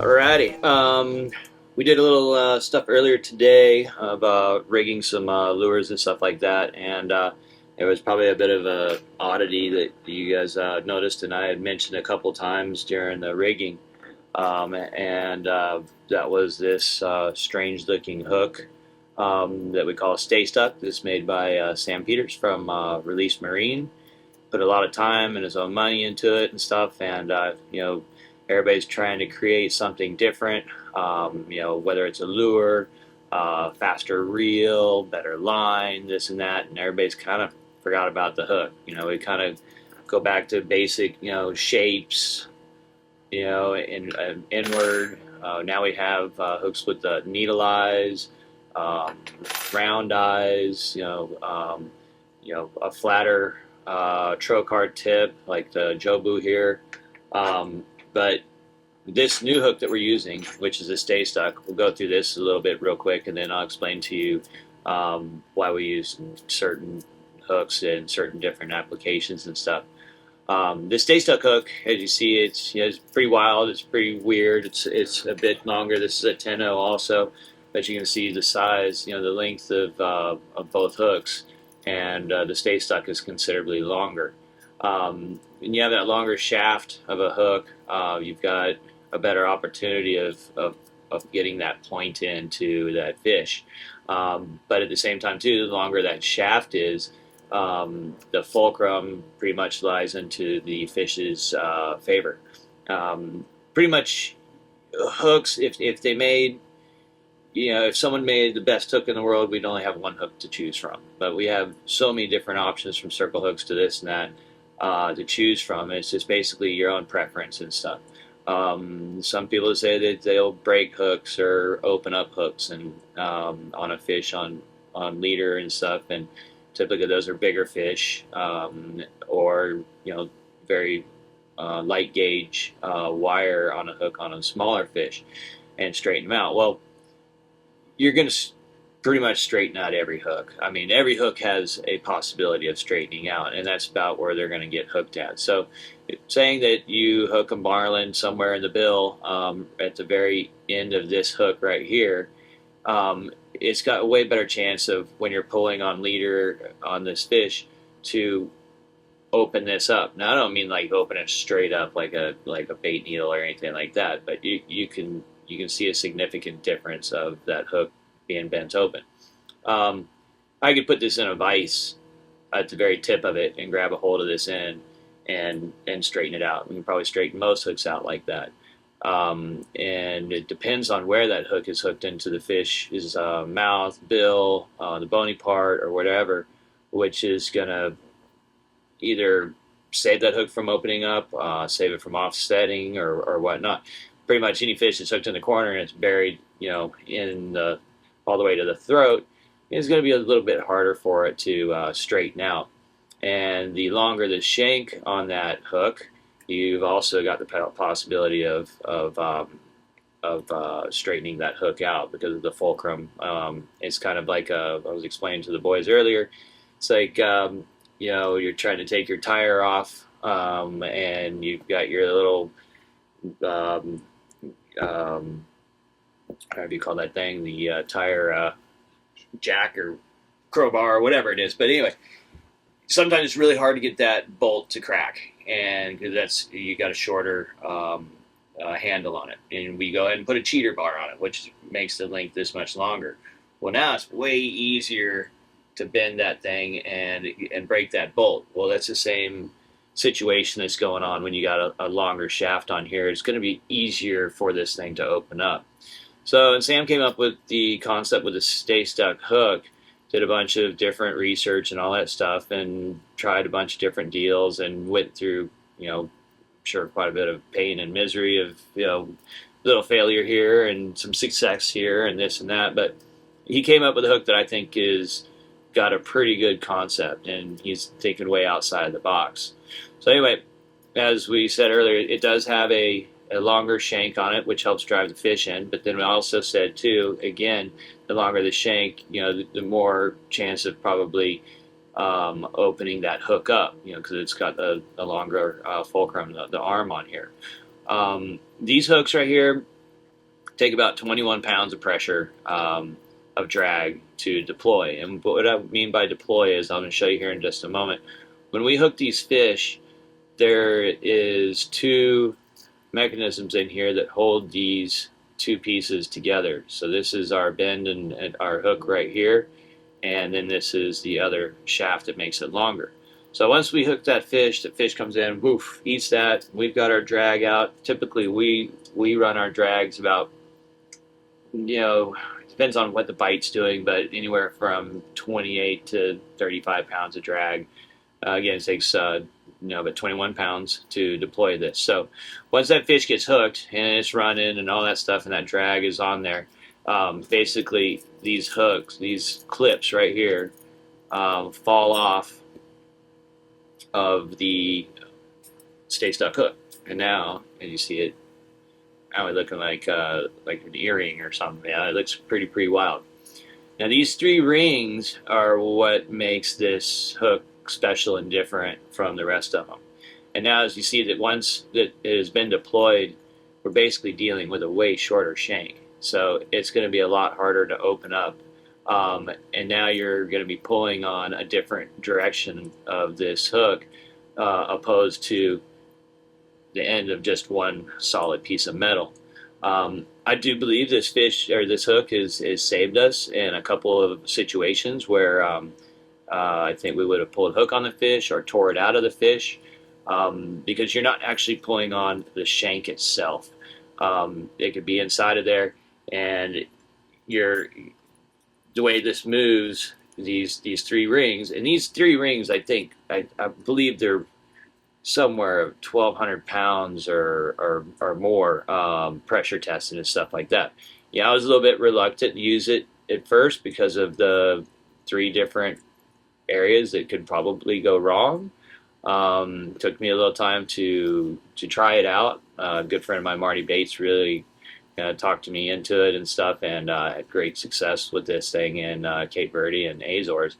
Alrighty. We did a little stuff earlier today about rigging some lures and stuff like that, and there was probably a bit of a oddity that you guys noticed, and I had mentioned a couple times during the rigging, and that was this strange-looking hook that we call a stay stuck. This is made by Sam Peters from Release Marine. Put a lot of time and his own money into it and stuff, and everybody's trying to create something different. Whether it's a lure, faster reel, better line, this and that, and everybody's kind of forgot about the hook. We kind of go back to basic, shapes, inward. Now we have hooks with the needle eyes, round eyes, a flatter trocar tip like the Jobu here. But this new hook that we're using, which is a stay stuck, we'll go through this a little bit real quick, and then I'll explain to you why we use certain hooks in certain different applications and stuff. This stay stuck hook, as you see, it's pretty wild. It's pretty weird. It's a bit longer. This is a 10-0 also, but you can see the size, the length of both hooks, and the stay stuck is considerably longer. When you have that longer shaft of a hook, you've got a better opportunity of getting that point into that fish. But at the same time, too, the longer that shaft is, the fulcrum pretty much lies into the fish's favor. Pretty much hooks, if they made, if someone made the best hook in the world, we'd only have one hook to choose from. But we have so many different options, from circle hooks to this and that, to choose from. It's just basically your own preference and stuff. Some people say that they'll break hooks or open up hooks and on a fish on leader and stuff, and typically those are bigger fish, or very light gauge wire on a hook on a smaller fish, and straighten them out. Well, you're going to pretty much straighten out every hook. I mean, every hook has a possibility of straightening out, and that's about where they're going to get hooked at. So saying that you hook a marlin somewhere in the bill, at the very end of this hook right here, it's got a way better chance of, when you're pulling on leader on this fish, to open this up. Now, I don't mean like open it straight up like a bait needle or anything like that, but you can see a significant difference of that hook being bent open. I could put this in a vise at the very tip of it and grab a hold of this end and straighten it out. We can probably straighten most hooks out like that. And it depends on where that hook is hooked into the fish's mouth, bill, the bony part, or whatever, which is going to either save that hook from opening up, save it from offsetting, or whatnot. Pretty much any fish that's hooked in the corner and it's buried, all the way to the throat, is going to be a little bit harder for it to straighten out. And the longer the shank on that hook, you've also got the possibility of straightening that hook out because of the fulcrum. It's kind of like I was explaining to the boys earlier. It's like you're trying to take your tire off, and you've got your little how do you call that thing? The tire jack or crowbar or whatever it is. But anyway, sometimes it's really hard to get that bolt to crack, and because you got a shorter handle on it, and we go ahead and put a cheater bar on it, which makes the length this much longer. Well, now it's way easier to bend that thing and break that bolt. Well, that's the same situation that's going on when you got a longer shaft on here. It's going to be easier for this thing to open up. So Sam came up with the concept with a stay stuck hook, did a bunch of different research and all that stuff, and tried a bunch of different deals, and went through, sure, quite a bit of pain and misery of, little failure here and some success here and this and that. But he came up with a hook that I think is got a pretty good concept, and he's thinking way outside the box. So anyway, as we said earlier, it does have a longer shank on it, which helps drive the fish in. But then we also said, too, again, the longer the shank, the more chance of probably opening that hook up, because it's got a longer fulcrum, the arm on here. These hooks right here, take about 21 pounds of pressure of drag to deploy. And what I mean by deploy is I'm going to show you here in just a moment. When we hook these fish, there is two mechanisms in here that hold these two pieces together. So this is our bend and our hook right here, and then this is the other shaft that makes it longer. So once we hook that fish, the fish comes in, woof, eats that. We've got our drag out. Typically, we run our drags about, depends on what the bite's doing, but anywhere from 28 to 35 pounds of drag. Again, it takes about 21 pounds to deploy this. So once that fish gets hooked and it's running and all that stuff, and that drag is on there, basically these hooks, these clips right here, fall off of the stay stuck hook. And now, and you see it, now it's looking like an earring or something. Yeah, it looks pretty wild. Now these three rings are what makes this hook special and different from the rest of them. And now as you see that once that it has been deployed, we're basically dealing with a way shorter shank. So it's going to be a lot harder to open up. And now you're going to be pulling on a different direction of this hook opposed to the end of just one solid piece of metal. I do believe this fish or this hook has saved us in a couple of situations where I think we would have pulled hook on the fish or tore it out of the fish because you're not actually pulling on the shank itself. It could be inside of there, and the way this moves, these three rings, and these three rings, I believe they're somewhere 1,200 pounds or more, pressure tested and stuff like that. Yeah, I was a little bit reluctant to use it at first because of the three different areas that could probably go wrong. Took me a little time to try it out. A good friend of mine, Marty Bates, really talked me into it and stuff, and had great success with this thing in Cape Verde and Azores.